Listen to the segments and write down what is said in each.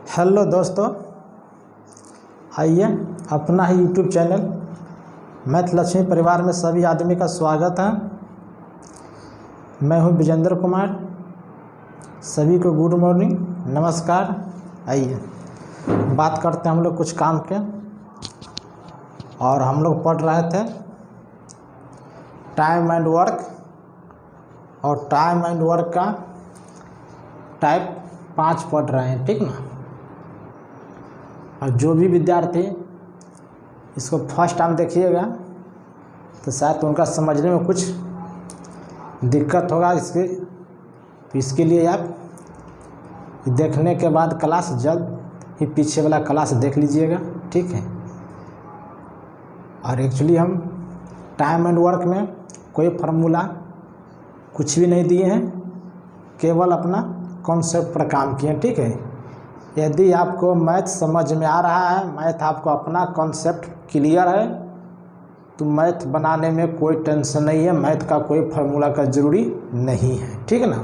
Hello दोस्तों, आइए अपना ही यूट्यूब चैनल मैथ लक्ष्मी परिवार में सभी आदमी का स्वागत है। मैं हूं विजेंद्र कुमार। सभी को गुड मॉर्निंग, नमस्कार। आइए बात करते हैं हम लोग कुछ काम के। और हम लोग पढ़ रहे थे टाइम एंड वर्क, और टाइम एंड वर्क का टाइप 5 पढ़ रहे हैं, ठीक ना। और जो भी विद्यार्थी इसको फर्स्ट टाइम देखिएगा तो शायद उनका समझने में कुछ दिक्कत होगा। इसके लिए आप देखने के बाद क्लास जल्द ही पीछे वाला क्लास देख लीजिएगा, ठीक है। और एक्चुअली हम टाइम एंड वर्क में कोई फार्मूला कुछ भी नहीं दिए हैं, केवल अपना कॉन्सेप्ट पर काम किए हैं, ठीक है। यदि आपको मैथ समझ में आ रहा है, मैथ आपको अपना कॉन्सेप्ट क्लियर है, तो मैथ बनाने में कोई टेंशन नहीं है। मैथ का कोई फार्मूला का ज़रूरी नहीं है, ठीक है ना।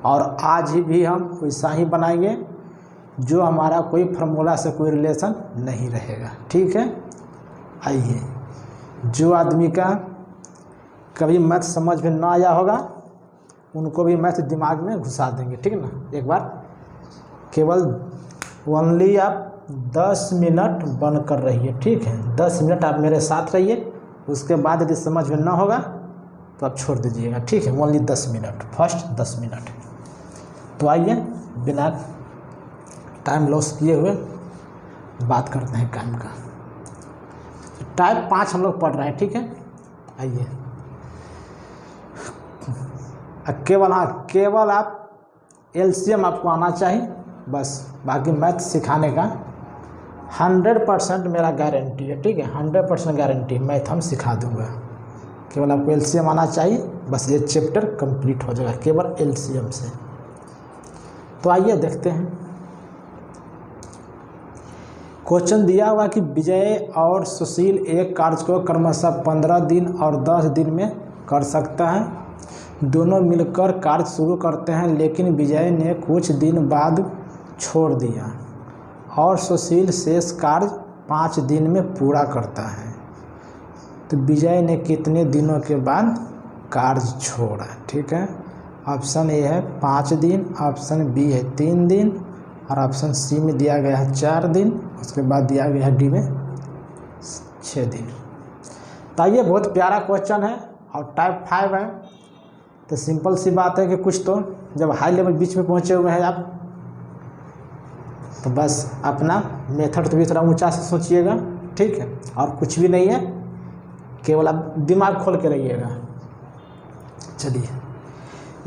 और आज भी हम वैसा ही बनाएंगे जो हमारा कोई फार्मूला से कोई रिलेशन नहीं रहेगा, ठीक है। आइए, जो आदमी का कभी मैथ समझ में ना आया होगा उनको भी मैथ दिमाग में घुसा देंगे, ठीक है ना। एक बार केवल ओनली आप 10 मिनट बन कर रहिए, ठीक है। 10 मिनट आप मेरे साथ रहिए, उसके बाद यदि समझ में ना होगा तो आप छोड़ दीजिएगा, ठीक है। Only 10 minute, first 10 minute. तो आइए बिना टाइम लॉस किए हुए बात करते हैं टाइम का। टाइप 5 हम लोग पढ़ रहे हैं, ठीक है। आइए, केवल आप एलसीएम आपको आना चाहिए, बस। बाकी मैथ सिखाने का 100% मेरा गारंटी है, ठीक है। 100% गारंटी, मैथ हम सिखा दूंगा। केवल आपको एलसीएम आना चाहिए, बस ये चैप्टर कंप्लीट हो जाएगा केवल एलसीएम से। तो आइए देखते हैं। क्वेश्चन दिया हुआ कि विजय और सुशील एक कार्य को क्रमशः 15 दिन और 10 दिन में कर सकता है। दोनों मिलकर कार्य शुरू करते हैं, लेकिन विजय ने कुछ दिन बाद छोड़ दिया और सुशील शेष कार्य 5 दिन में पूरा करता है। तो विजय ने कितने दिनों के बाद कार्य छोड़ा, ठीक है। ऑप्शन ए है 5 दिन, ऑप्शन बी है 3 दिन, और ऑप्शन सी में दिया गया है 4 दिन, उसके बाद दिया गया है डी में 6 दिन। तो ये बहुत प्यारा क्वेश्चन है और टाइप 5 है। तो सिंपल सी बात है कि कुछ तो जब हाई लेवल बीच में पहुंचे हुए हैं आप, तो बस अपना मेथड तो भी थोड़ा ऊंचा से सोचिएगा, ठीक है। और कुछ भी नहीं है, केवल आप दिमाग खोल के रहिएगा। चलिए,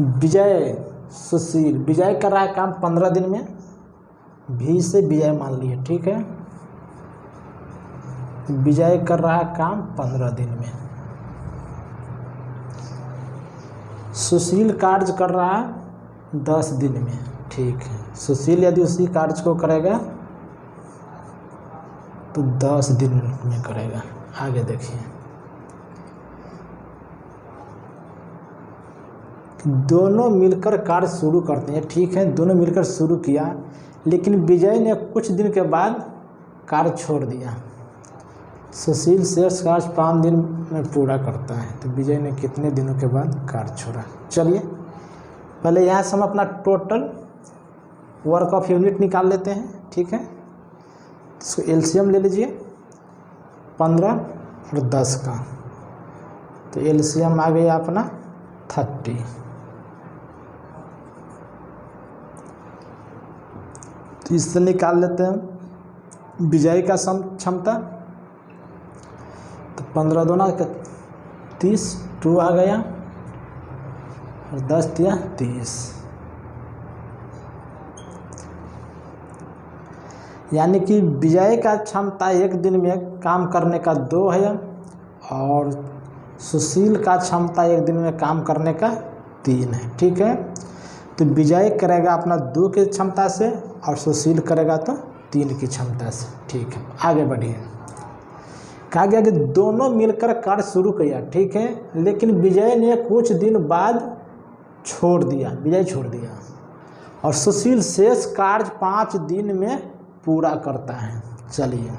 विजय सुशील, विजय कर रहा है काम 15 दिन में, भी से विजय मान लिए, ठीक है। विजय कर रहा है काम 15 दिन में। सुशील कार्य कर रहा है 10 दिन में, ठीक है। सुशील यदि उसी कार्य को करेगा तो 10 दिन में करेगा। आगे देखिए, दोनों मिलकर कार्य शुरू करते हैं, ठीक है। दोनों मिलकर शुरू किया, लेकिन विजय ने कुछ दिन के बाद कार्य छोड़ दिया। सुशील शेष कार्य 5 दिन में पूरा करता है। तो विजय ने कितने दिनों के बाद कार्य छोड़ा। चलिए पहले यहाँ से हम अपना टोटल वर्क ऑफ यूनिट निकाल लेते हैं, ठीक है। इसको एलसीएम ले लीजिए 15 और 10 का। तो एलसीएम आ गया अपना 30। तो इससे निकाल लेते हैं विजय का क्षमता। तो 15 दूना 30, 2 आ गया, और 10 दिया 30। यानी कि विजय का क्षमता एक दिन में काम करने का 2 है, और सुशील का क्षमता एक दिन में काम करने का 3 है, ठीक है। तो विजय करेगा अपना 2 की क्षमता से, और सुशील करेगा तो 3 की क्षमता से, ठीक है। आगे बढ़िए। कहा गया कि दोनों मिलकर कार्य शुरू किया, ठीक है, लेकिन विजय ने कुछ दिन बाद छोड़ दिया, विजय छोड़ दिया। और सुशील शेष कार्य 5 दिन में पूरा करता है। चलिए,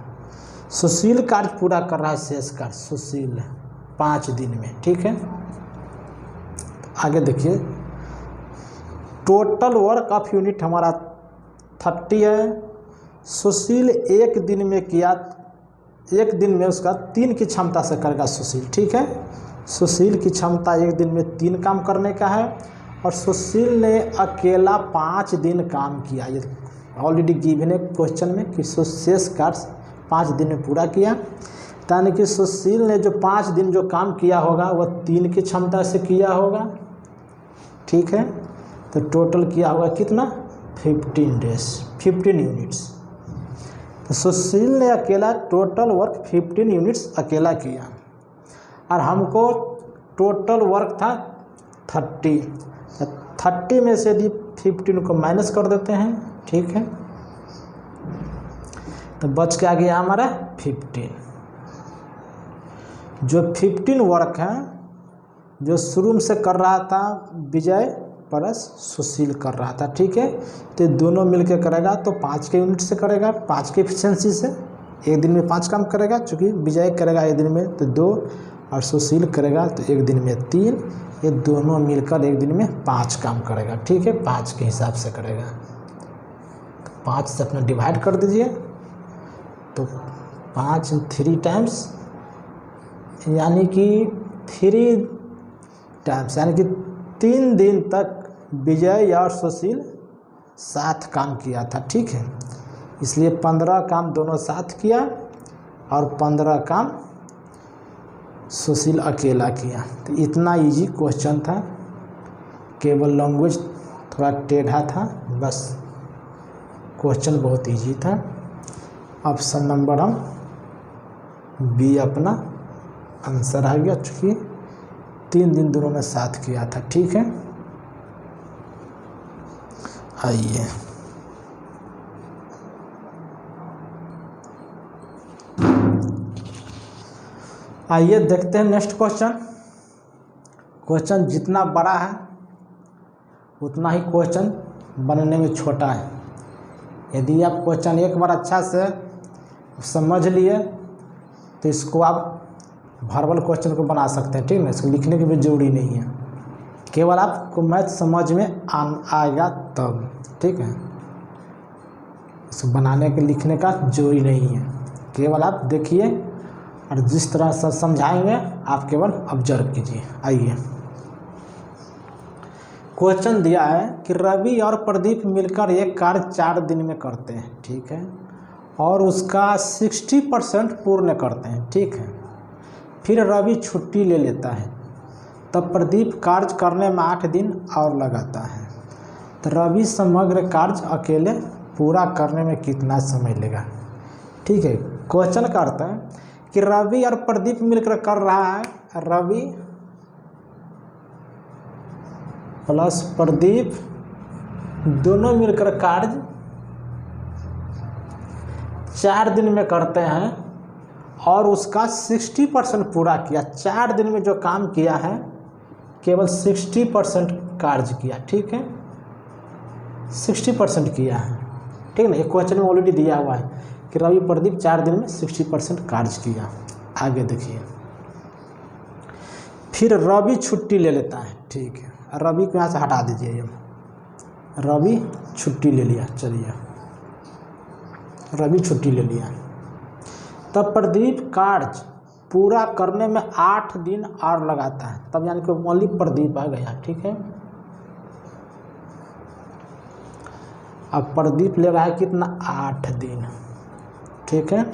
सुशील कार्य पूरा कर रहा है, शेष कार्य सुशील 5 दिन में, ठीक है। आगे देखिए, टोटल वर्क ऑफ यूनिट हमारा 30 है। सुशील एक दिन में किया, एक दिन में उसका 3 की क्षमता से करेगा सुशील, ठीक है। सुशील की क्षमता एक दिन में 3 काम करने का है और सुशील ने अकेला 5 दिन काम किया। ये ऑलरेडी गिवन है क्वेश्चन में कि शेष कार्य 5 दिन में पूरा किया, यानी कि सुशील ने जो 5 दिन जो काम किया होगा वह 3 की क्षमता से किया होगा, ठीक है। तो टोटल किया होगा कितना, 15 डेज, 15 यूनिट्स। तो सुशील ने अकेला टोटल वर्क 15 यूनिट्स अकेला किया और हमको टोटल वर्क था 30। 30 में से यदि 15 को माइनस कर देते हैं, ठीक है, तो बच के आ गया हमारा 15। जो 15 वर्क है जो शुरू से कर रहा था विजय प्लस सुशील कर रहा था, ठीक है। तो दोनों मिलकर करेगा तो 5 के यूनिट से करेगा, 5 के एफिशिएंसी से एक दिन में 5 काम करेगा। चूँकि विजय करेगा एक दिन में तो 2 और सुशील करेगा तो एक दिन में 3, ये दोनों मिलकर एक दिन में 5 काम करेगा, ठीक है। 5 के हिसाब से करेगा, तो 5 से अपना डिवाइड कर दीजिए, तो 5 3 टाइम्स, यानी कि 3 टाइम्स, यानी कि 3 दिन तक विजय और सुशील साथ काम किया था, ठीक है। इसलिए 15 काम दोनों साथ किया और 15 काम सुशील अकेला किया। तो इतना इजी क्वेश्चन था, केवल लैंग्वेज थोड़ा टेढ़ा था, बस क्वेश्चन बहुत इजी था। ऑप्शन नंबर हम बी अपना आंसर आ गया, चूँकि 3 दिन दोनों ने साथ किया था, ठीक है। आइए आइए देखते हैं नेक्स्ट क्वेश्चन। क्वेश्चन जितना बड़ा है उतना ही क्वेश्चन बनने में छोटा है। यदि आप क्वेश्चन एक बार अच्छा से समझ लिए तो इसको आप वर्बल क्वेश्चन को बना सकते हैं, ठीक है। इसको लिखने की भी जरूरी नहीं है, केवल आपको मैथ समझ में आएगा तब, ठीक है। इसको बनाने के लिखने का जरूरी नहीं है, केवल आप देखिए और जिस तरह से समझाएंगे आप केवल ऑब्जर्व कीजिए। आइए, क्वेश्चन दिया है कि रवि और प्रदीप मिलकर एक कार्य 4 दिन में करते हैं, ठीक है, और उसका 60% पूर्ण करते हैं, ठीक है। फिर रवि छुट्टी ले लेता है, तब प्रदीप कार्य करने में 8 दिन और लगाता है। तो रवि समग्र कार्य अकेले पूरा करने में कितना समय लेगा, ठीक है। क्वेश्चन करता है कि रवि और प्रदीप मिलकर कर रहा है, रवि प्लस प्रदीप दोनों मिलकर कार्य 4 दिन में करते हैं और उसका 60% पूरा किया। 4 दिन में जो काम किया है केवल 60% कार्य किया, ठीक है, 60% किया है, ठीक है ना। एक क्वेश्चन में ऑलरेडी दिया हुआ है कि रवि प्रदीप 4 दिन में 60% कार्य किया। आगे देखिए, फिर रवि छुट्टी ले लेता है, ठीक है। रवि को यहाँ से हटा दीजिए, ये रवि छुट्टी ले लिया, चलिए रवि छुट्टी ले लिया। तब प्रदीप कार्य पूरा करने में 8 दिन और लगाता है, तब यानी कि ओनली प्रदीप आ गया, ठीक है। अब प्रदीप ले रहा है कितना, 8 दिन, ठीक है,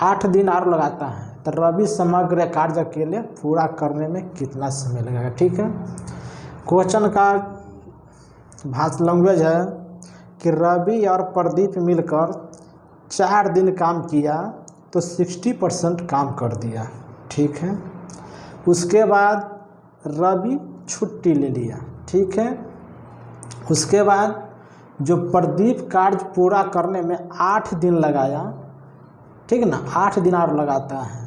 8 दिन और लगाता है। तो रवि समग्र कार्य अकेले पूरा करने में कितना समय लगेगा, ठीक है। क्वेश्चन का भाषा लैंग्वेज है कि रवि और प्रदीप मिलकर 4 दिन काम किया तो 60% काम कर दिया, ठीक है। उसके बाद रवि छुट्टी ले लिया, ठीक है। उसके बाद जो प्रदीप कार्य पूरा करने में 8 दिन लगाया, ठीक है ना, 8 दिन और लगाता है,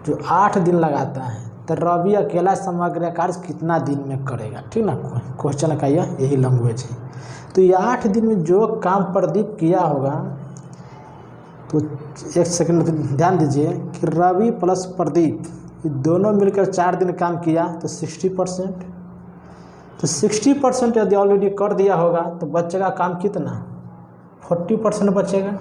जो 8 दिन लगाता है। तो तो रवि अकेला समग्र कार्य कितना दिन में करेगा, ठीक ना। क्वेश्चन का यही लैंग्वेज है। तो ये 8 दिन में जो काम प्रदीप किया होगा, तो एक सेकंड ध्यान दीजिए कि रवि प्लस प्रदीप ये दोनों मिलकर 4 दिन काम किया तो 60%। तो 60% यदि ऑलरेडी कर दिया होगा तो बचेगा काम कितना, 40% बचेगा।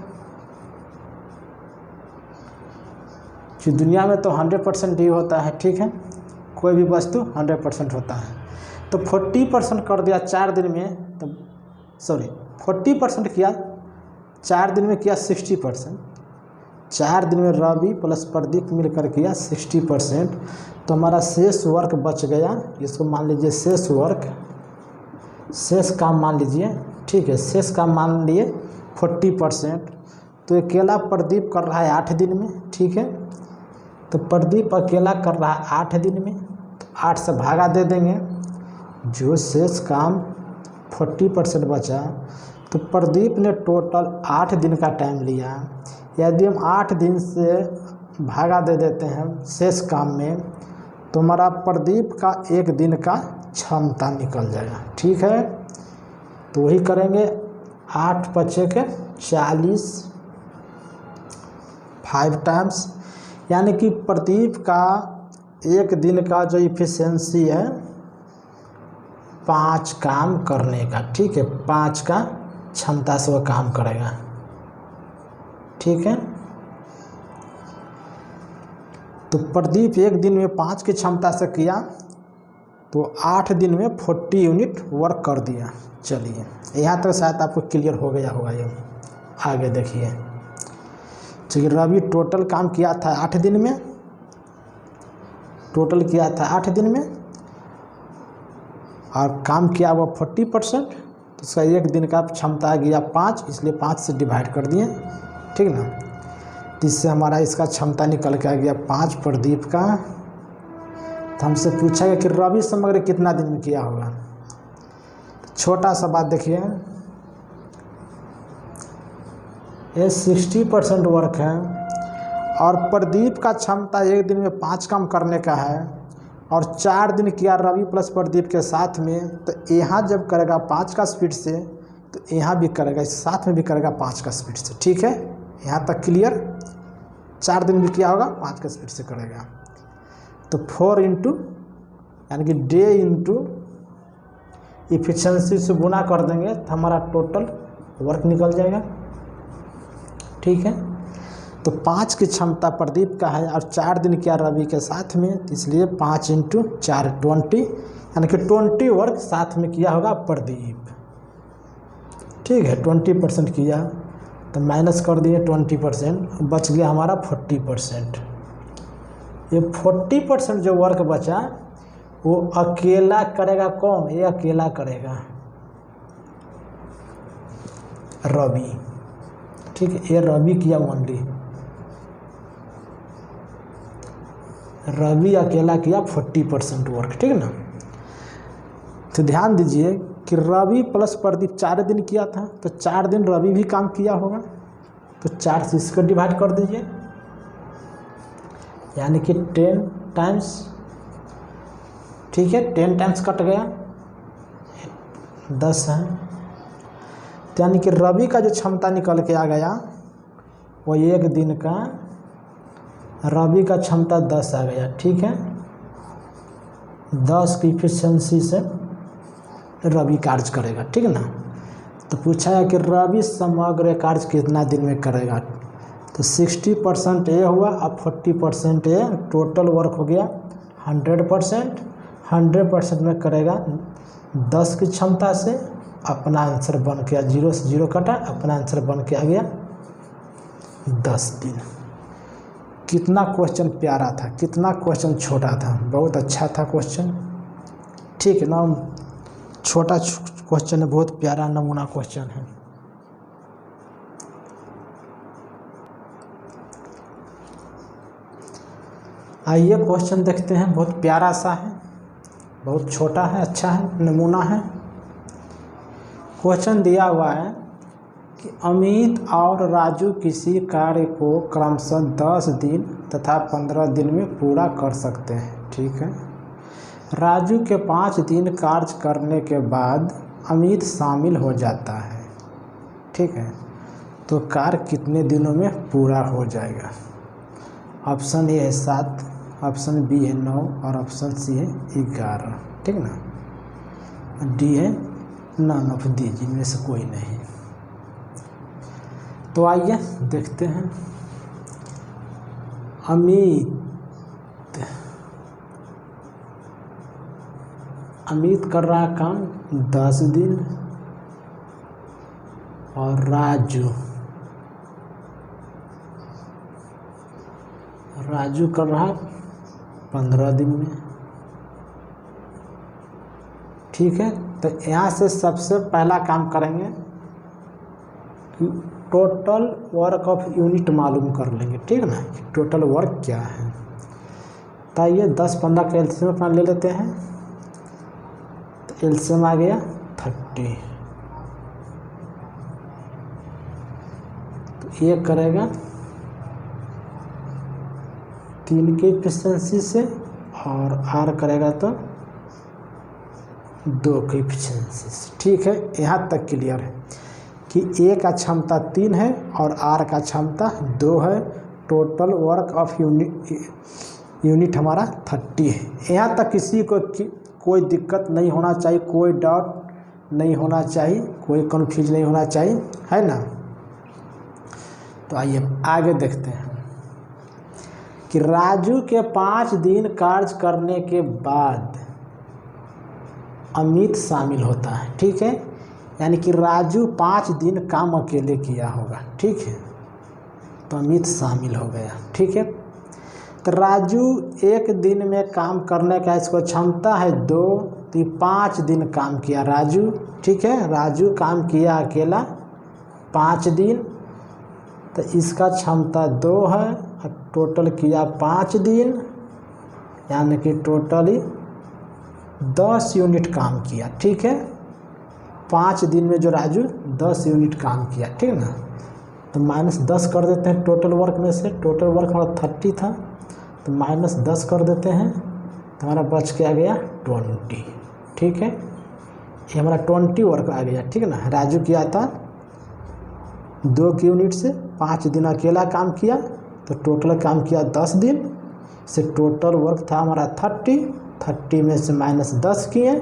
कि दुनिया में तो 100% ही होता है, ठीक है, कोई भी वस्तु 100% होता है। तो 40% कर दिया 4 दिन में, तो 40% किया 4 दिन में, किया 60%। 4 दिन में रवि प्लस प्रदीप मिलकर किया 60%। तो हमारा शेष वर्क बच गया, इसको मान लीजिए शेष वर्क, शेष काम मान लीजिए, ठीक है, शेष काम मान लिए 40%। तो अकेला प्रदीप कर रहा है 8 दिन में, ठीक है। तो प्रदीप अकेला कर रहा है 8 दिन में, तो 8 से भागा दे देंगे, जो शेष काम 40% बचा। तो प्रदीप ने टोटल 8 दिन का टाइम लिया। यदि हम 8 दिन से भागा दे देते हैं शेष काम में, तो हमारा प्रदीप का 1 दिन का क्षमता निकल जाएगा, ठीक है। तो वही करेंगे, 8 बचे के 40, 5 टाइम्स, यानी कि प्रदीप का 1 दिन का जो इफिशियंसी है 5 काम करने का, ठीक है, 5 का क्षमता से वह काम करेगा, ठीक है। तो प्रदीप 1 दिन में 5 की क्षमता से किया, तो 8 दिन में 40 यूनिट वर्क कर दिया। चलिए यहाँ तक शायद आपको क्लियर हो गया होगा। ये आगे देखिए, चलिए रवि टोटल काम किया था 8 दिन में, टोटल किया था 8 दिन में, और काम किया वो 40%। तो उसका 1 दिन का क्षमता गया 5, इसलिए 5 से डिवाइड कर दिए, ठीक ना। तो इससे हमारा इसका क्षमता निकल के आ गया 5 प्रदीप का। तो हमसे पूछा गया कि रवि समग्र कितना दिन में किया होगा। तो छोटा सा बात देखिए, ये 60% वर्क है, और प्रदीप का क्षमता 1 दिन में 5 काम करने का है, और 4 दिन किया रवि प्लस प्रदीप के साथ में। तो यहाँ जब करेगा 5 का स्पीड से, तो यहाँ भी करेगा, इस साथ में भी करेगा 5 का स्पीड से, ठीक है। यहाँ तक क्लियर। 4 दिन भी किया होगा 5 का स्पीड से करेगा। तो 4 इंटू यानी कि डे इंटू इफिशियंसी से गुना कर देंगे, तो हमारा टोटल वर्क निकल जाएगा, ठीक है। तो 5 की क्षमता प्रदीप का है, और 4 दिन किया रवि के साथ में, इसलिए 5 इंटू 4 20, यानी कि 20 वर्क साथ में किया होगा प्रदीप, ठीक है। 20% किया तो माइनस कर दिए 20%, बच गया हमारा 40%। ये 40% जो वर्क बचा वो अकेला करेगा, कौन, ये अकेला करेगा रवि, ठीक है। ये रवि किया ओनली, रवि अकेला किया 40% वर्क, ठीक है ना। तो ध्यान दीजिए कि रवि प्लस प्रदीप 4 दिन किया था, तो 4 दिन रवि भी काम किया होगा, तो 4 से इसको डिवाइड कर दीजिए, यानी कि 10 टाइम्स, ठीक है। 10 टाइम्स कट गया, 10 है। तो यानी कि रवि का जो क्षमता निकल के आ गया वो 1 दिन का, रवि का क्षमता 10 आ गया, ठीक है। 10 की इफिशियंसी से रवि कार्य करेगा, ठीक है ना। तो पूछा है कि रवि समग्र कार्य कितना दिन में करेगा। तो 60% ये हुआ, अब 40% ये, टोटल वर्क हो गया 100%। 100% में करेगा 10 की क्षमता से, अपना आंसर बन के 0 से 0 कटा, अपना आंसर बन के आ गया 10 दिन। कितना क्वेश्चन प्यारा था, कितना क्वेश्चन छोटा था, बहुत अच्छा था क्वेश्चन, ठीक है ना। छोटा क्वेश्चन है, बहुत प्यारा नमूना क्वेश्चन है। आइए क्वेश्चन देखते हैं, बहुत प्यारा सा है, बहुत छोटा है, अच्छा है, नमूना है। क्वेश्चन दिया हुआ है कि अमित और राजू किसी कार्य को क्रमशः 10 दिन तथा 15 दिन में पूरा कर सकते हैं। ठीक है। राजू के 5 दिन कार्य करने के बाद अमित शामिल हो जाता है, ठीक है। तो कार्य कितने दिनों में पूरा हो जाएगा? ऑप्शन ए है 7, ऑप्शन बी है 9 और ऑप्शन सी है 11, ठीक ना। डी है नन ऑफ दीज, इनमें से कोई नहीं। तो आइए देखते हैं। अमित कर रहा काम 10 दिन और राजू कर रहा 15 दिन में, ठीक है। तो यहाँ से सबसे पहला काम करेंगे कि टोटल वर्क ऑफ यूनिट मालूम कर लेंगे, ठीक ना, टोटल वर्क क्या है। तो ये 10-15 का एलसीएम अपना ले लेते हैं। तो एलसीएम आ गया 30। तो ये करेगा 3 की एफिशिएंसी से और आर करेगा तो 2 की एफिशिएंसी से, ठीक है। यहाँ तक क्लियर है कि ए का क्षमता 3 है और आर का क्षमता 2 है। टोटल वर्क ऑफ यूनिट हमारा 30 है। यहाँ तक किसी को कोई दिक्कत नहीं होना चाहिए, कोई डाउट नहीं होना चाहिए, कोई कन्फ्यूज नहीं होना चाहिए, है ना। तो आइए आगे देखते हैं कि राजू के 5 दिन कार्य करने के बाद अमित शामिल होता है, ठीक है। यानी कि राजू 5 दिन काम अकेले किया होगा, ठीक है। तो अमित शामिल हो गया, ठीक है। तो राजू 1 दिन में काम करने का इसको क्षमता है 2, तो 5 दिन काम किया राजू, ठीक है। राजू काम किया अकेला 5 दिन, तो इसका क्षमता 2 है और टोटल किया 5 दिन, यानी कि टोटली 10 यूनिट काम किया, ठीक है। 5 दिन में जो राजू 10 यूनिट काम किया, ठीक ना। तो -10 कर देते हैं टोटल वर्क में से। टोटल वर्क हमारा 30 था, तो -10 कर देते हैं, तो हमारा बच के आ गया 20, ठीक है। ये हमारा 20 वर्क आ गया, ठीक है ना। राजू किया था 2 की यूनिट से, 5 दिन अकेला काम किया, तो टोटल काम किया 10 दिन से। टोटल वर्क था हमारा 30 में से -10 किए,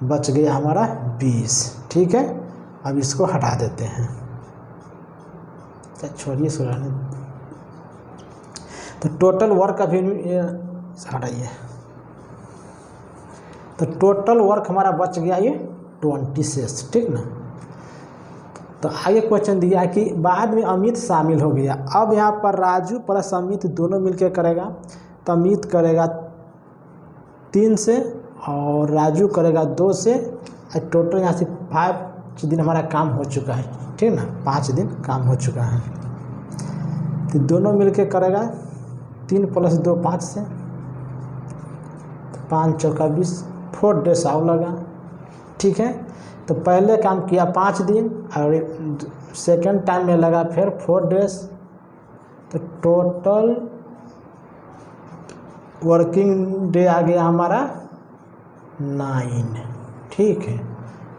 बच गया हमारा 20, ठीक है। अब इसको हटा देते हैं, छोड़िए सुराने। तो टोटल वर्क अभी हटाइए, तो टोटल वर्क हमारा बच गया ये 26, ठीक ना। तो आगे क्वेश्चन दिया है कि बाद में अमित शामिल हो गया। अब यहाँ पर राजू प्लस अमित दोनों मिलकर करेगा, तो अमित करेगा 3 से और राजू करेगा 2 से। टोटल यहाँ से 5 दिन हमारा काम हो चुका है, ठीक ना। 5 दिन काम हो चुका है, तो दोनों मिलके करेगा 3 + 2 5 से, 5 चौका 20, 4 डेज आव लगा, ठीक है। तो पहले काम किया 5 दिन और सेकेंड टाइम में लगा फिर 4 डेज, तो टोटल वर्किंग डे आ गया हमारा 9, ठीक है।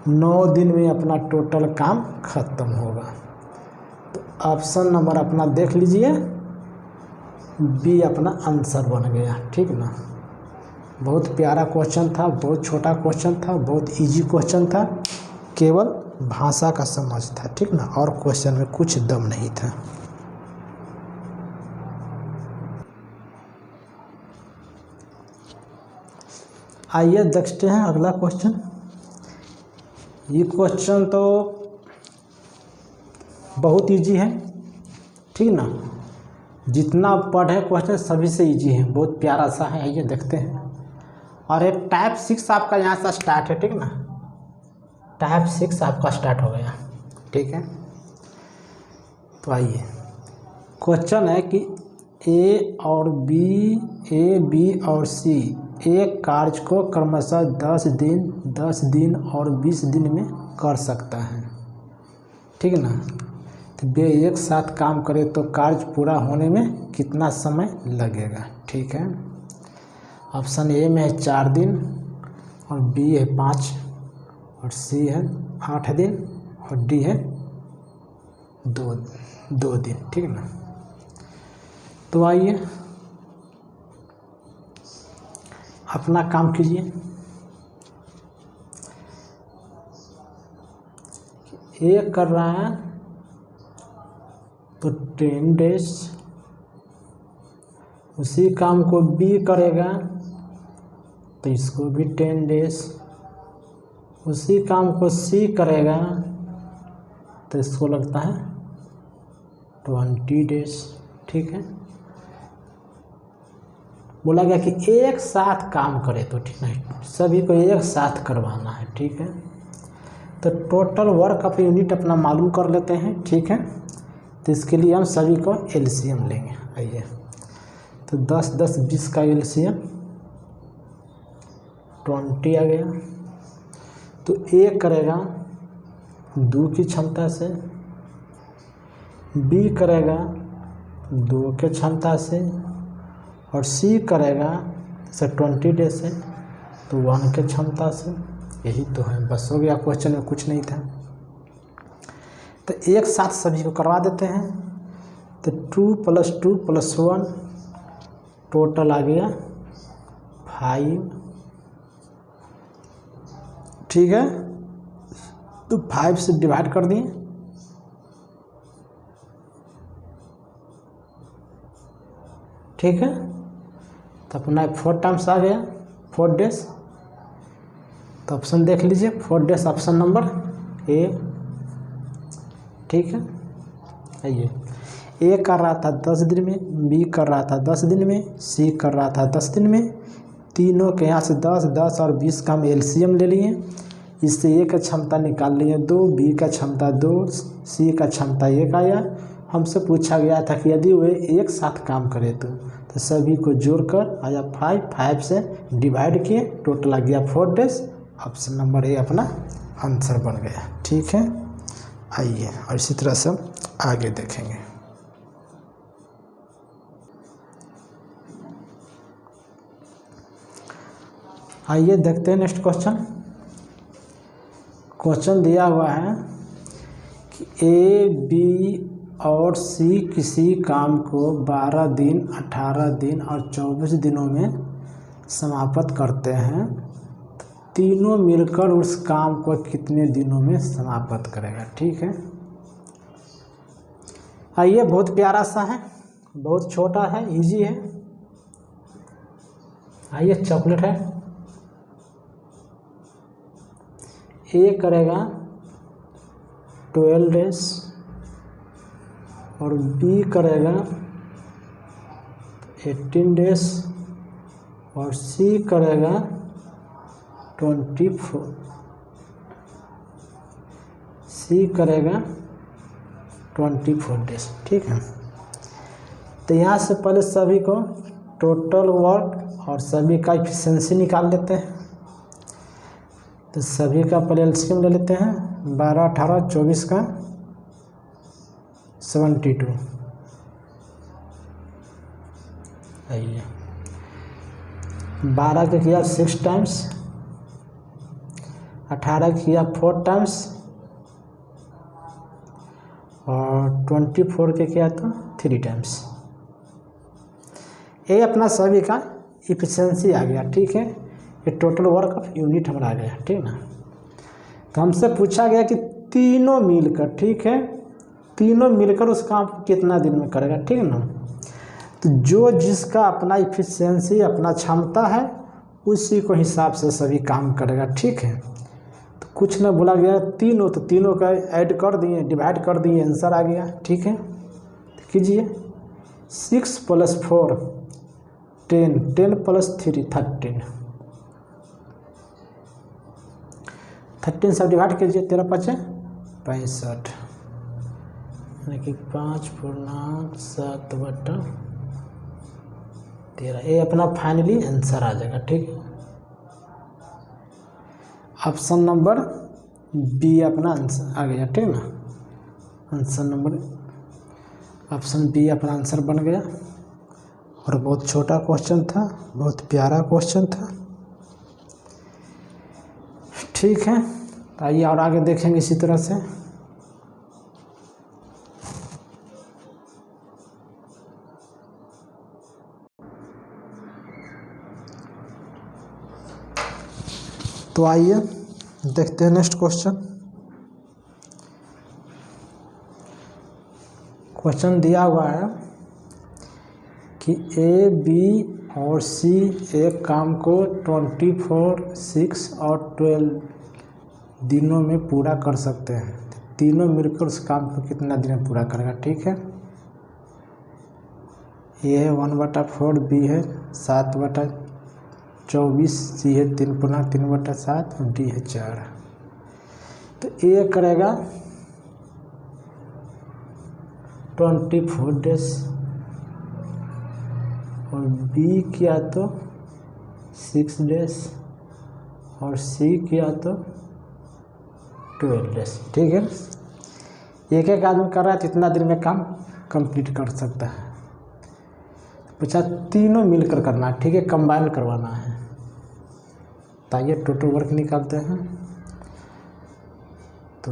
9 दिन में अपना टोटल काम खत्म होगा। तो ऑप्शन नंबर अपना देख लीजिए, बी अपना आंसर बन गया, ठीक ना। बहुत प्यारा क्वेश्चन था, बहुत छोटा क्वेश्चन था, बहुत इजी क्वेश्चन था, केवल भाषा का समझ था, ठीक ना। और क्वेश्चन में कुछ दम नहीं था। आइए देखते हैं अगला क्वेश्चन। ये क्वेश्चन तो बहुत इजी है, ठीक ना। जितना पढ़े क्वेश्चन सभी से इजी है, बहुत प्यारा सा है। आइए देखते हैं। और एक टाइप 6 आपका यहाँ से स्टार्ट है, ठीक ना। टाइप 6 आपका स्टार्ट हो गया, ठीक है। तो आइए क्वेश्चन है कि ए बी और सी एक कार्य को क्रमशः 10 दिन और 20 दिन में कर सकता है, ठीक है ना। तो वे एक साथ काम करे तो कार्य पूरा होने में कितना समय लगेगा, ठीक है। ऑप्शन ए में है 4 दिन और बी है 5 और सी है 8 दिन और डी है 2 दिन। ठीक है ना। तो आइए अपना काम कीजिए। ए कर रहा है तो 10 डेज, उसी काम को बी करेगा तो इसको भी 10 डेज, उसी काम को सी करेगा तो इसको लगता है 20 डेज। ठीक है। बोला गया कि एक साथ काम करे तो ठीक है, सभी को एक साथ करवाना है। ठीक है। तो टोटल वर्क ऑफ यूनिट अपना मालूम कर लेते हैं। ठीक है। तो इसके लिए हम सभी को एलसीएम लेंगे। आइए तो 10 10 20 का एलसीएम 20 आ गया। तो ए करेगा 2 की क्षमता से, बी करेगा 2 के क्षमता से और सी करेगा जैसे 20 डे से तो 1 के क्षमता से। यही तो है, बस हो गया, क्वेश्चन में कुछ नहीं था। तो एक साथ सभी को करवा देते हैं। तो 2 + 2 + 1 टोटल आ गया 5। ठीक है। तो 5 से डिवाइड कर दिए। ठीक है। तो अपना 4 टाइम्स आ गया 4 डेज। तो ऑप्शन देख लीजिए 4 डेज, ऑप्शन नंबर ए। ठीक है। आइए ए कर रहा था 10 दिन में, बी कर रहा था 10 दिन में, सी कर रहा था 10 दिन में। तीनों के यहाँ से 10 10 और 20 का हम एलसीएम ले लिए। इससे ए का क्षमता निकाल लिए 2, बी का क्षमता 2, सी का क्षमता 1 आया। हमसे पूछा गया था कि यदि वे एक साथ काम करें तो सभी को जोड़कर आया 5 से डिवाइड किए, टोटल आ गया 4 डेज। ऑप्शन नंबर ए अपना आंसर बन गया। ठीक है। आइए और इसी तरह से आगे देखेंगे। आइए देखते हैं नेक्स्ट क्वेश्चन। क्वेश्चन दिया हुआ है कि ए, बी और सी किसी काम को 12 दिन, 18 दिन और 24 दिनों में समाप्त करते हैं। तीनों मिलकर उस काम को कितने दिनों में समाप्त करेगा। ठीक है। आइए बहुत प्यारा सा है, बहुत छोटा है, इजी है। आइए चॉकलेट है। ए करेगा 12 डेज और बी करेगा 18 डेज और सी करेगा 24, सी करेगा 24 डेज। ठीक है। तो यहाँ से पहले सभी को टोटल वर्क और सभी का एफिशिएंसी निकाल लेते हैं। तो सभी का पहले एलसीएम ले लेते हैं। 12 18 24 का 72। आइए 12 के किया 6 टाइम्स, 18 किया 4 टाइम्स और 24 के किया तो 3 टाइम्स। ये अपना सभी का इफिशिएंसी आ गया। ठीक है। ये टोटल वर्क ऑफ यूनिट हमारा आ गया। ठीक ना। तो हमसे पूछा गया कि तीनों मिलकर, ठीक है, तीनों मिलकर उस काम को कितना दिन में करेगा। ठीक है ना। तो जो जिसका अपना इफिशिएंसी, अपना क्षमता है, उसी को हिसाब से सभी काम करेगा। ठीक है। तो कुछ न बोला गया तीनों, तो तीनों का ऐड कर दिए, डिवाइड कर दिए, आंसर आ गया। ठीक है। तो कीजिए 6 + 4 10, 10 + 3 13, 13 से डिवाइड कीजिए, 13 × 5 = 65, यानी कि 5×7/13। ये अपना फाइनली आंसर आ जाएगा। ठीक है। ऑप्शन नंबर बी अपना आंसर आ गया। ठीक ना। आंसर नंबर ऑप्शन बी अपना आंसर बन गया। और बहुत छोटा क्वेश्चन था, बहुत प्यारा क्वेश्चन था। ठीक है, आइए और आगे देखेंगे इसी तरह से। तो आइए देखते हैं नेक्स्ट क्वेश्चन। क्वेश्चन दिया हुआ है कि ए, बी और सी एक काम को 24, 6 और 12 दिनों में पूरा कर सकते हैं। तीनों मिलकर उस काम को कितना दिन में पूरा करेगा। ठीक है, ए है 1/4, बी है 7/24, सी है 3/7 और डी है 4। तो ए करेगा 24 डेज और बी किया तो 6 डेज और सी किया तो 12 डेज। ठीक है, एक एक आदमी कर रहा है तो इतना दिन में काम कंप्लीट कर सकता है। पूछा तीनों मिलकर करना है। ठीक है, कंबाइन करवाना है। तो आइए टोटल वर्क निकालते हैं। तो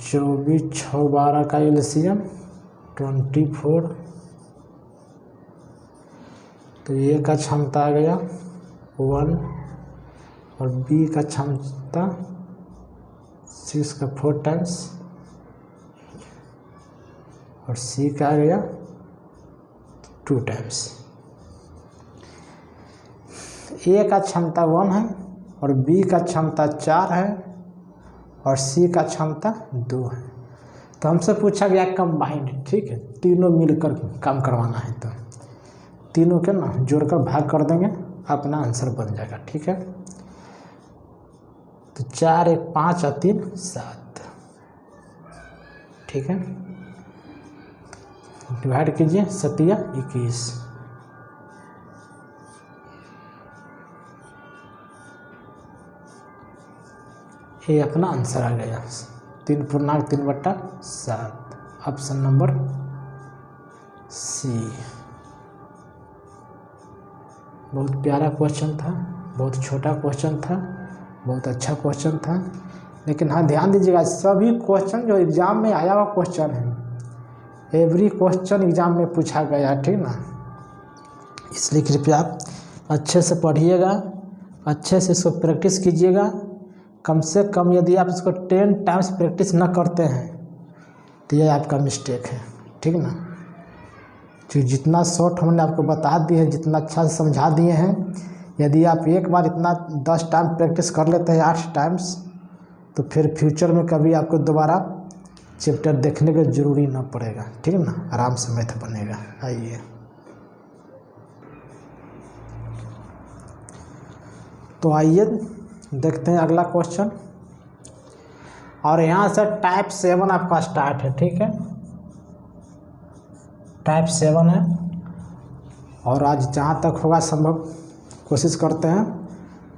24, 6, 12 का एलसीएम 24। तो ए का क्षमता आ गया 1 और बी का क्षमता 6 का 4 टाइम्स और सी का आ गया 2 टाइम्स। ए का क्षमता 1 है और बी का क्षमता 4 है और सी का क्षमता 2 है। तो हमसे पूछा गया कंबाइंड। ठीक है, तीनों मिलकर काम करवाना है तो तीनों के ना जोड़कर भाग कर देंगे, अपना आंसर बन जाएगा। ठीक है, तो 4, 1, 5 और 3, 7। ठीक है, डिवाइड कीजिए 7 या 21। ये अपना आंसर आ गया 3/3/7, ऑप्शन नंबर सी। बहुत प्यारा क्वेश्चन था, बहुत छोटा क्वेश्चन था, बहुत अच्छा क्वेश्चन था। लेकिन हाँ ध्यान दीजिएगा, सभी क्वेश्चन जो एग्ज़ाम में आया हुआ क्वेश्चन है, एवरी क्वेश्चन एग्ज़ाम में पूछा गया है। ठीक ना, इसलिए कृपया आप अच्छे से पढ़िएगा, अच्छे से इसको प्रैक्टिस कीजिएगा। कम से कम यदि आप इसको 10 टाइम्स प्रैक्टिस न करते हैं तो यह आपका मिस्टेक है। ठीक ना, जो जितना शॉर्ट हमने आपको बता दिए हैं, जितना अच्छा से समझा दिए हैं, यदि आप एक बार इतना 10 टाइम प्रैक्टिस कर लेते हैं, 8 टाइम्स, तो फिर फ्यूचर में कभी आपको दोबारा चैप्टर देखने का जरूरी ना पड़ेगा। ठीक है ना, आराम से मैथ बनेगा। आइए तो आइए देखते हैं अगला क्वेश्चन। और यहाँ से टाइप 7 आपका स्टार्ट है। ठीक है, टाइप 7 है और आज जहाँ तक होगा संभव कोशिश करते हैं,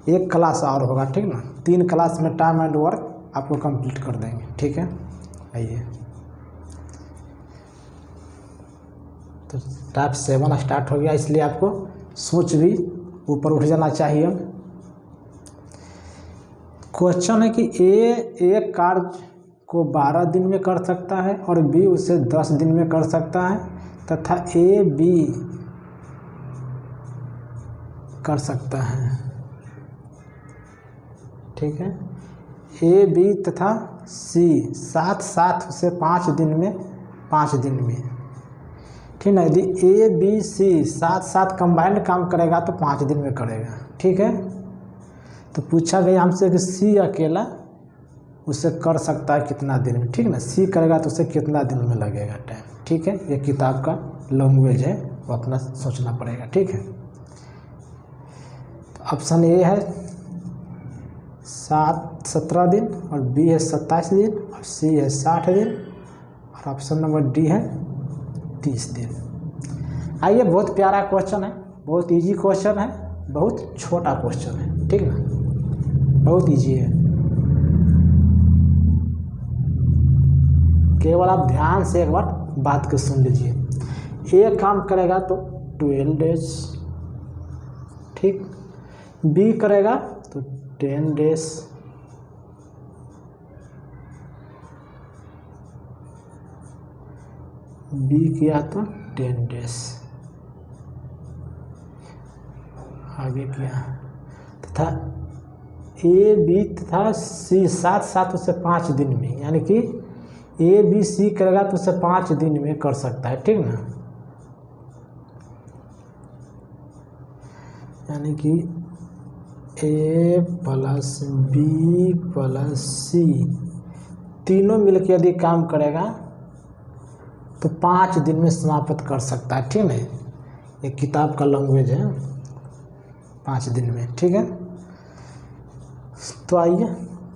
एक क्लास और होगा। ठीक ना, 3 क्लास में टाइम एंड वर्क आपको कंप्लीट कर देंगे। ठीक है, आइए तो टाइप 7 स्टार्ट हो गया, इसलिए आपको सोच भी ऊपर उठ जाना चाहिए। क्वेश्चन है कि ए एक कार्य को 12 दिन में कर सकता है और बी उसे 10 दिन में कर सकता है, तथा ए बी कर सकता है। ठीक है, ए बी तथा सी साथ साथ उसे 5 दिन में ठीक है। यदि ए बी सी साथ साथ कंबाइंड काम करेगा तो 5 दिन में करेगा। ठीक है, तो पूछा गया हमसे कि सी अकेला उसे कर सकता है कितना दिन में। ठीक है ना, सी करेगा तो उसे कितना दिन में लगेगा टाइम। ठीक है, ये किताब का लैंग्वेज है, वो अपना सोचना पड़ेगा। ठीक है, तो ऑप्शन ए है 17 दिन और बी है 27 दिन और सी है 60 दिन और ऑप्शन नंबर डी है 30 दिन। आइए, बहुत प्यारा क्वेश्चन है, बहुत इजी क्वेश्चन है, बहुत छोटा क्वेश्चन है। ठीक ना, बहुत इजी है। केवल आप ध्यान से एक बार बात को सुन लीजिए। एक काम करेगा तो 12 डेज, ठीक। बी करेगा तो 10 डेज, बी किया तो 10 डेज, आगे किया तथा ए बी तथा सी साथ साथ उसे 5 दिन में, यानी कि ए बी सी करेगा तो उसे 5 दिन में कर सकता है, ठीक ना। यानी कि ए प्लस बी प्लस सी तीनों मिलकर यदि काम करेगा तो 5 दिन में समाप्त कर सकता है, ठीक है। ये किताब का लैंग्वेज है, 5 दिन में, ठीक है। तो आइए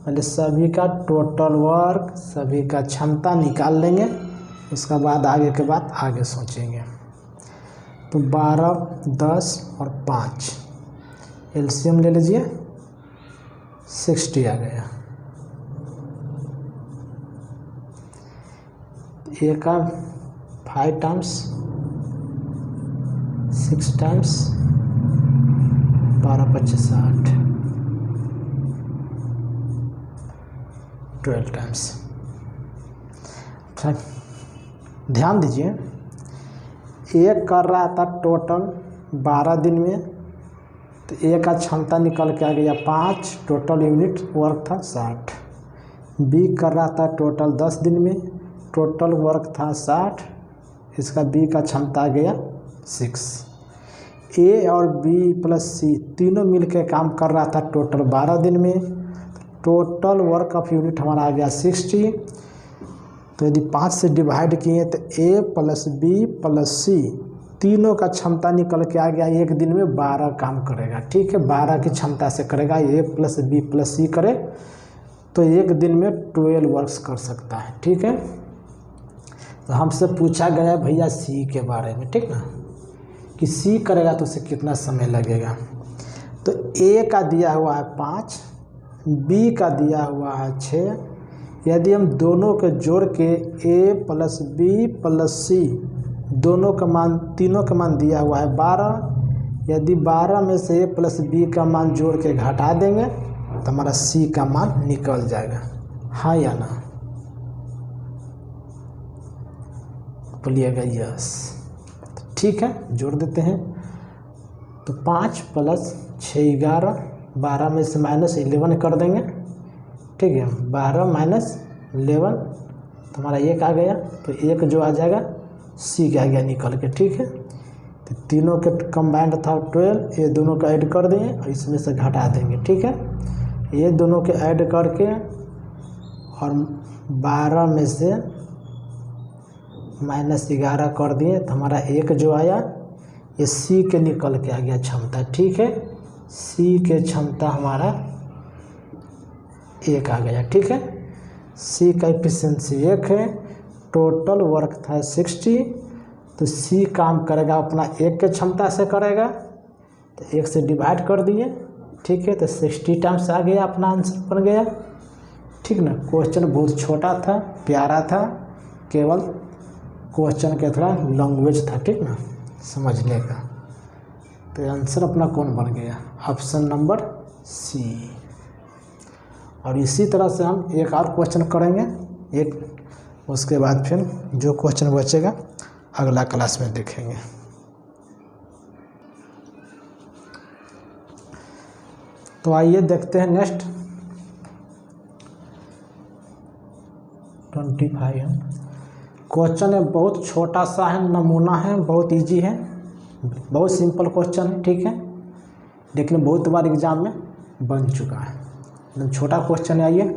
पहले सभी का टोटल वर्क, सभी का क्षमता निकाल लेंगे, उसका बाद आगे के बात आगे सोचेंगे। तो 12, 10 और 5 एलसीएम ले लीजिए, 60 आ गया। ए का 5 टाइम्स 6 टाइम्स 12 25 60, 12 टाइम्स। ध्यान दीजिए, एक कर रहा था टोटल 12 दिन में, तो ए का क्षमता निकल के आ गया 5, टोटल यूनिट वर्क था 60। बी कर रहा था टोटल 10 दिन में, टोटल वर्क था 60, इसका बी का क्षमता आ गया 6। ए और बी प्लस सी तीनों मिलकर काम कर रहा था टोटल 12 दिन में, टोटल वर्क ऑफ यूनिट हमारा आ गया 60। तो यदि 5 से डिवाइड किए तो ए प्लस बी प्लस सी तीनों का क्षमता निकल के आ गया, एक दिन में 12 काम करेगा, ठीक है। 12 की क्षमता से करेगा, ए प्लस बी प्लस सी करे तो एक दिन में 12 वर्क्स कर सकता है, ठीक है। तो हमसे पूछा गया भैया सी के बारे में, ठीक ना, कि सी करेगा तो उसे कितना समय लगेगा। तो ए का दिया हुआ है 5, बी का दिया हुआ है 6, यदि हम दोनों के जोड़ के ए प्लस बी प्लस सी दोनों का मान, तीनों का मान दिया हुआ है 12, यदि 12 में से ए प्लस बी का मान जोड़ के घटा देंगे तो हमारा सी का मान निकल जाएगा, हाँ या ना, बोलिएगा यस। ठीक है, जोड़ देते हैं। तो 5 प्लस 6 11, 12 में से माइनस 11 कर देंगे, ठीक है। 12 माइनस 11 तो हमारा 1 आ गया, तो 1 जो आ जाएगा सी का आ गया निकल के, ठीक है। तो तीनों के कंबाइंड था 12, ये दोनों का ऐड कर देंगे और इसमें से घटा देंगे, ठीक है। ये दोनों के ऐड करके और 12 में से माइनस 11 कर दिए तो हमारा 1 जो आया ये सी के निकल के आ गया क्षमता, ठीक है। सी के क्षमता हमारा 1 आ गया, ठीक है। सी का एफिशिएंसी 1 है, टोटल वर्क था 60, तो सी काम करेगा अपना 1 के क्षमता से करेगा, तो 1 से डिवाइड कर दिए, ठीक है। तो 60 टाइम्स आ गया, अपना आंसर बन गया, ठीक ना। क्वेश्चन बहुत छोटा था, प्यारा था, केवल क्वेश्चन के थोड़ा लैंग्वेज था, ठीक ना, समझने का। तो आंसर अपना कौन बन गया, ऑप्शन नंबर सी। और इसी तरह से हम एक और क्वेश्चन करेंगे, एक उसके बाद फिर जो क्वेश्चन बचेगा अगला क्लास में देखेंगे। तो आइए देखते हैं नेक्स्ट 25 क्वेश्चन है, बहुत छोटा सा है, नमूना है, बहुत इजी है, बहुत सिंपल क्वेश्चन है, ठीक है। लेकिन बहुत बार एग्जाम में बन चुका है, एकदम छोटा क्वेश्चन है। आइए,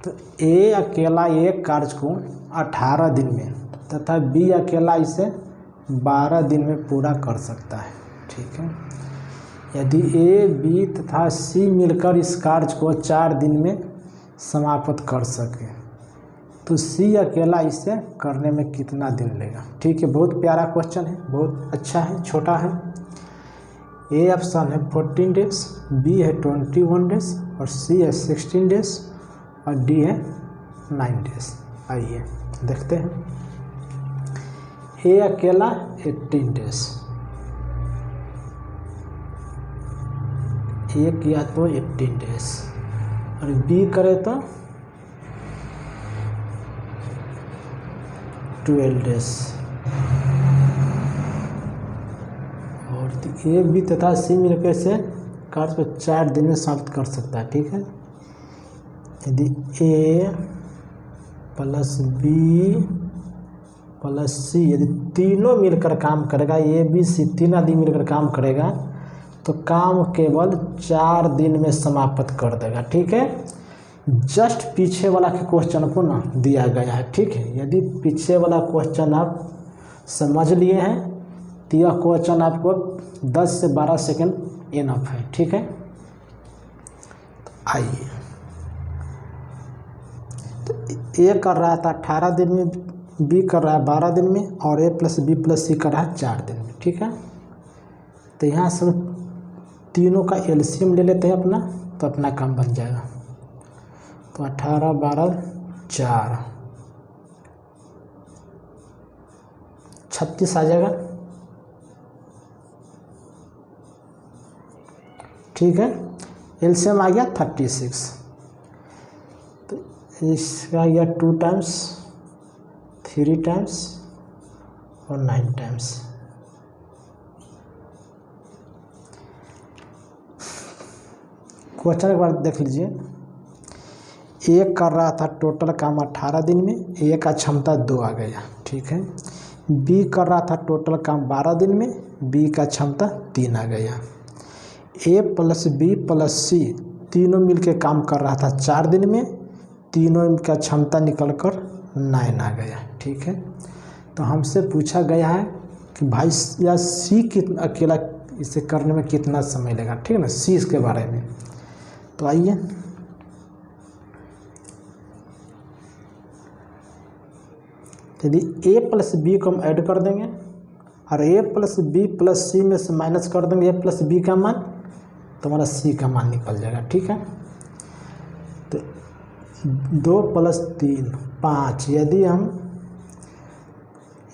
तो ए अकेला एक कार्य को 18 दिन में तथा बी अकेला इसे 12 दिन में पूरा कर सकता है, ठीक है। यदि ए बी तथा सी मिलकर इस कार्य को 4 दिन में समाप्त कर सके तो सी अकेला इसे करने में कितना दिन लेगा, ठीक है। बहुत प्यारा क्वेश्चन है, बहुत अच्छा है, छोटा है। ए ऑप्शन है 14 डेज, बी है 21 डेज और सी है 16 डेज और डी है 9 डेज। आइए देखते हैं। ए अकेला 18 डेज, ए किया तो 18 डेज और बी करे तो 12 डेज और ए बी तथा सी मिलकर से कार्य को 4 दिन में समाप्त कर सकता है। ठीक है, यदि ए प्लस बी प्लस सी यदि तीनों मिलकर काम करेगा, ए बी सी तीन आदमी मिलकर काम करेगा तो काम केवल 4 दिन में समाप्त कर देगा। ठीक है, जस्ट पीछे वाला के क्वेश्चन को ना दिया गया है। ठीक है, यदि पीछे वाला क्वेश्चन आप समझ लिए हैं तो यह क्वेश्चन आपको 10 से 12 सेकंड इनफ है। ठीक है, तो आइए, तो ए कर रहा था 18 दिन में, बी कर रहा है 12 दिन में और ए प्लस बी प्लस सी कर रहा है 4 दिन में। ठीक है, तो यहाँ से तीनों का एलसीएम ले लेते हैं अपना, तो अपना काम बन जाएगा। तो 18 12 4 36 आ जाएगा। ठीक है, एलसीएम आ गया 36, तो इसका आ गया 2 टाइम्स 3 टाइम्स और 9 टाइम्स। क्वेश्चन एक बार देख लीजिए, ए कर रहा था टोटल काम 18 दिन में, ए का क्षमता 2 आ गया। ठीक है, बी कर रहा था टोटल काम 12 दिन में, बी का क्षमता 3 आ गया। ए प्लस बी प्लस सी तीनों मिलके काम कर रहा था 4 दिन में, तीनों का क्षमता निकलकर 9 आ गया। ठीक है, तो हमसे पूछा गया है कि भाई या सी कितना अकेला इसे करने में कितना समय लगेगा। ठीक है ना, सी इसके बारे में। तो आइए, यदि ए प्लस बी को हम ऐड कर देंगे और ए प्लस बी प्लस सी में से माइनस कर देंगे ए प्लस बी का मान, तो हमारा सी का मान निकल जाएगा। ठीक है, तो 2 प्लस 3 5, यदि हम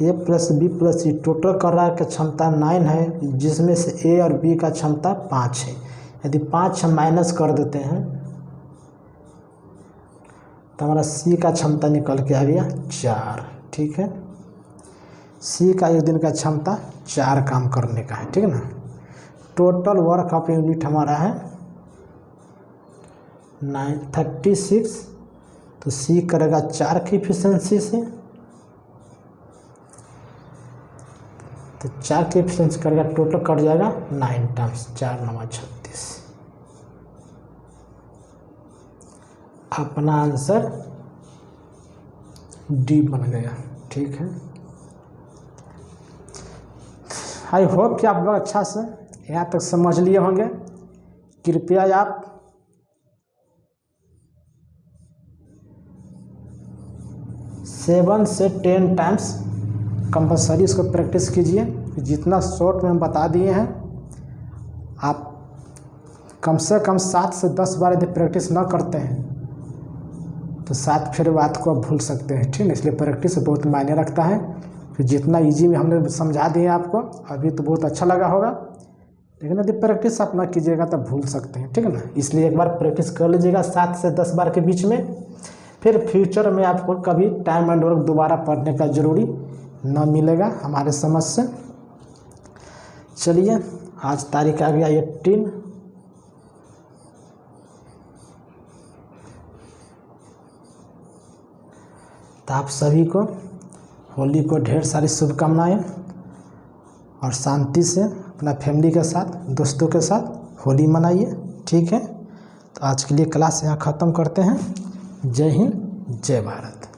ए प्लस बी प्लस सी टोटल कर रहा है कि क्षमता 9 है, जिसमें से ए और बी का क्षमता 5 है। यदि 5 हम माइनस कर देते हैं तो हमारा सी का क्षमता निकल के आ गया 4। ठीक है, सी का एक दिन का क्षमता 4 काम करने का है। ठीक है ना, टोटल वर्क ऑफ यूनिट हमारा है 36, तो सी करेगा 4 की इफिशिएंसी से, तो 4 की इफिशिएंसी करेगा, टोटल कट जाएगा 9 टाइम्स 4 9 36। अपना आंसर डी बन गया। ठीक है, आई होप कि आप लोग अच्छा से यहाँ तक समझ लिए होंगे। कृपया आप सेवन से 10 टाइम्स कंपलसरी इसको प्रैक्टिस कीजिए। जितना शॉर्ट में हम बता दिए हैं, आप कम से कम 7 से 10 बार यदि प्रैक्टिस ना करते हैं तो 7 फिर बात को आप भूल सकते हैं। ठीक है, इसलिए प्रैक्टिस बहुत मायने रखता है। फिर जितना इजी में हमने समझा दिए आपको, अभी तो बहुत अच्छा लगा होगा, लेकिन यदि प्रैक्टिस आप ना कीजिएगा तो भूल सकते हैं। ठीक है ना, इसलिए एक बार प्रैक्टिस कर लीजिएगा 7 से 10 बार के बीच में। फिर फ्यूचर में आपको कभी टाइम एंड वर्क दोबारा पढ़ने का ज़रूरी न मिलेगा हमारे समझ से। चलिए, आज तारीख आ गया 18, तो आप सभी को होली को ढेर सारी शुभकामनाएं और शांति से अपना फैमिली के साथ, दोस्तों के साथ होली मनाइए। ठीक है, तो आज के लिए क्लास यहाँ ख़त्म करते हैं। जय हिंद, जय भारत।